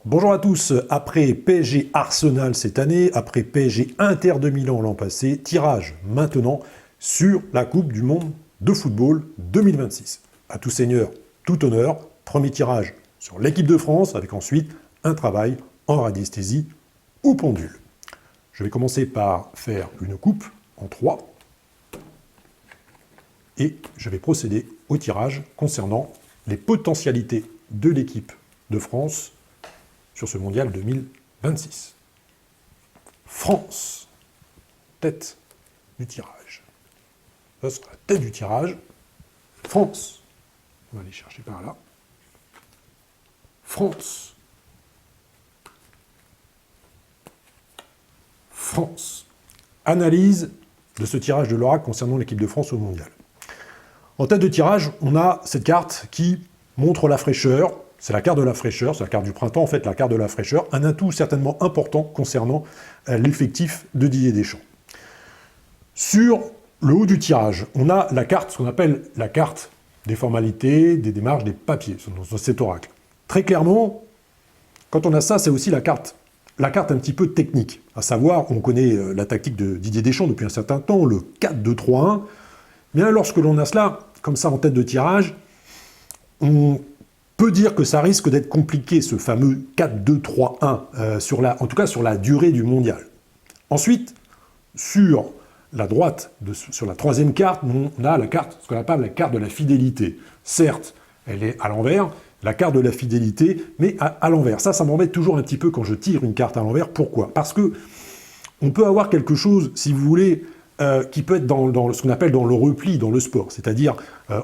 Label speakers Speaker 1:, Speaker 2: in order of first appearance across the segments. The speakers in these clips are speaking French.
Speaker 1: Bonjour à tous, après PSG Arsenal cette année, après PSG Inter de Milan l'an passé, tirage maintenant sur la Coupe du Monde de football 2026. À tout seigneur, tout honneur, premier tirage sur l'équipe de France, avec ensuite un travail en radiesthésie ou pendule. Je vais commencer par faire une coupe en 3 et je vais procéder au tirage concernant les potentialités de l'équipe de France sur ce mondial 2026. France, tête du tirage. Ça sera la tête du tirage. France, on va aller chercher par là. France. France. Analyse de ce tirage de l'oracle concernant l'équipe de France au mondial. En tête de tirage, on a cette carte qui montre la fraîcheur. C'est la carte de la fraîcheur, c'est la carte du printemps, en fait, la carte de la fraîcheur, un atout certainement important concernant l'effectif de Didier Deschamps. Sur le haut du tirage, on a la carte, ce qu'on appelle la carte des formalités, des démarches, des papiers, dans cet oracle. Très clairement, quand on a ça, c'est aussi la carte un petit peu technique. À savoir, on connaît la tactique de Didier Deschamps depuis un certain temps, le 4-2-3-1. Bien, lorsque l'on a cela, comme ça, en tête de tirage, on peut dire que ça risque d'être compliqué, ce fameux 4-2-3-1, en tout cas sur la durée du mondial. Ensuite, sur la droite, sur la troisième carte, on a la carte, ce qu'on appelle la carte de la fidélité. Certes, elle est à l'envers, la carte de la fidélité, mais à l'envers. Ça m'embête toujours un petit peu quand je tire une carte à l'envers. Pourquoi? Parce que on peut avoir quelque chose, si vous voulez, qui peut être dans ce qu'on appelle dans le repli, dans le sport. C'est-à-dire,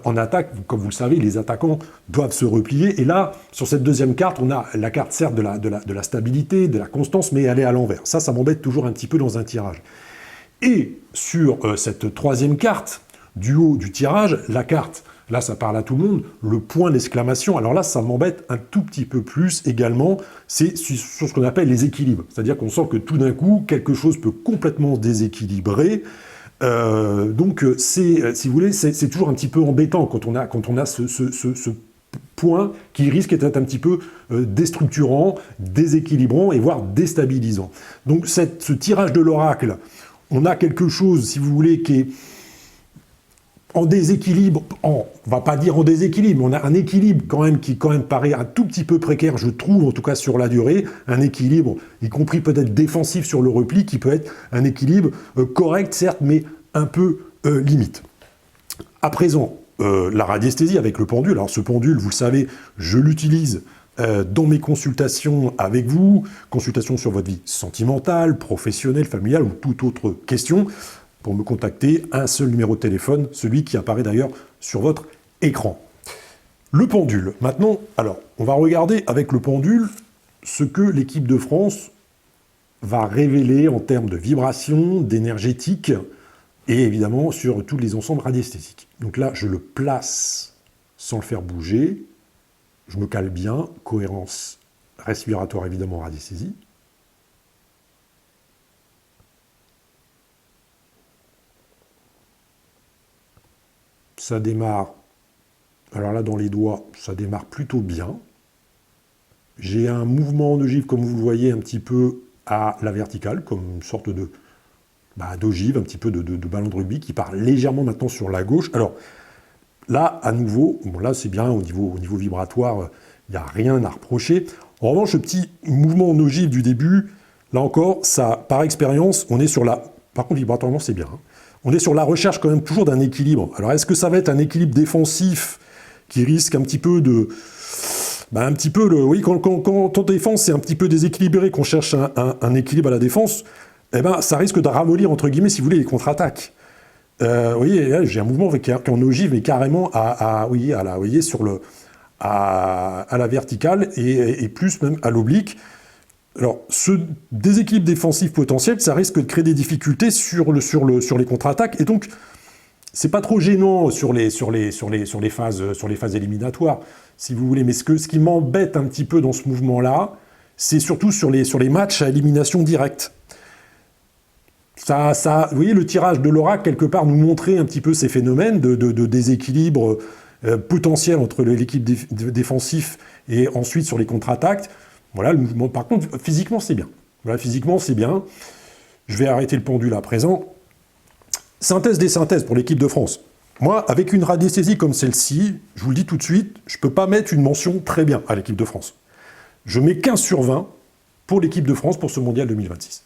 Speaker 1: en attaque, comme vous le savez, les attaquants doivent se replier. Et là, sur cette deuxième carte, on a la carte, certes, de la stabilité, de la constance, mais elle est à l'envers. Ça m'embête toujours un petit peu dans un tirage. Et sur cette troisième carte, du haut du tirage, la carte, là, ça parle à tout le monde, le point d'exclamation. Alors là, ça m'embête un tout petit peu plus également, c'est sur ce qu'on appelle les équilibres. C'est-à-dire qu'on sent que tout d'un coup, quelque chose peut complètement se déséquilibrer. Donc, si vous voulez, c'est toujours un petit peu embêtant quand on a ce point qui risque d'être un petit peu déstructurant, déséquilibrant et voire déstabilisant. Donc, ce tirage de l'oracle, on a quelque chose, si vous voulez, qui est en déséquilibre, on va pas dire en déséquilibre, mais on a un équilibre quand même qui paraît un tout petit peu précaire, je trouve, en tout cas sur la durée, un équilibre, y compris peut-être défensif sur le repli, qui peut être un équilibre correct, certes, mais un peu limite. À présent, la radiesthésie avec le pendule. Alors ce pendule, vous le savez, je l'utilise dans mes consultations avec vous, consultations sur votre vie sentimentale, professionnelle, familiale ou toute autre question. Pour me contacter, un seul numéro de téléphone, celui qui apparaît d'ailleurs sur votre écran. Le pendule. Maintenant, alors, on va regarder avec le pendule ce que l'équipe de France va révéler en termes de vibration, d'énergétique, et évidemment sur tous les ensembles radiesthésiques. Donc là, je le place sans le faire bouger. Je me cale bien, cohérence respiratoire évidemment en radiesthésie. Ça démarre, alors là dans les doigts, ça démarre plutôt bien. J'ai un mouvement d'ogive, comme vous le voyez, un petit peu à la verticale, comme une sorte d'ogive, un petit peu de ballon de rugby, qui part légèrement maintenant sur la gauche. Alors là, à nouveau, bon là c'est bien, au niveau vibratoire, il n'y a rien à reprocher. En revanche, ce petit mouvement d'ogive du début, là encore, ça, par expérience, on est sur la... Par contre, vibratoirement, c'est bien, hein. On est sur la recherche quand même toujours d'un équilibre. Alors est-ce que ça va être un équilibre défensif qui risque un petit peu de... oui, quand on défense, c'est un petit peu déséquilibré, qu'on cherche un équilibre à la défense, eh ben, ça risque de ramollir, entre guillemets, si vous voulez, les contre-attaques. Vous voyez, j'ai un mouvement qui en ogive, mais carrément à la verticale et plus même à l'oblique. Alors, ce déséquilibre défensif potentiel, ça risque de créer des difficultés sur les contre-attaques, et donc, c'est pas trop gênant sur les phases éliminatoires, si vous voulez, mais ce qui m'embête un petit peu dans ce mouvement-là, c'est surtout sur les matchs à élimination directe. Vous voyez, le tirage de l'oracle, quelque part, nous montrait un petit peu ces phénomènes de déséquilibre potentiel entre l'équipe défensif et ensuite sur les contre-attaques. Voilà, par contre, physiquement, c'est bien. Voilà, physiquement, c'est bien. Je vais arrêter le pendule à présent. Synthèse des synthèses pour l'équipe de France. Moi, avec une radiesthésie comme celle-ci, je vous le dis tout de suite, je ne peux pas mettre une mention très bien à l'équipe de France. Je mets 15 sur 20 pour l'équipe de France pour ce mondial 2026.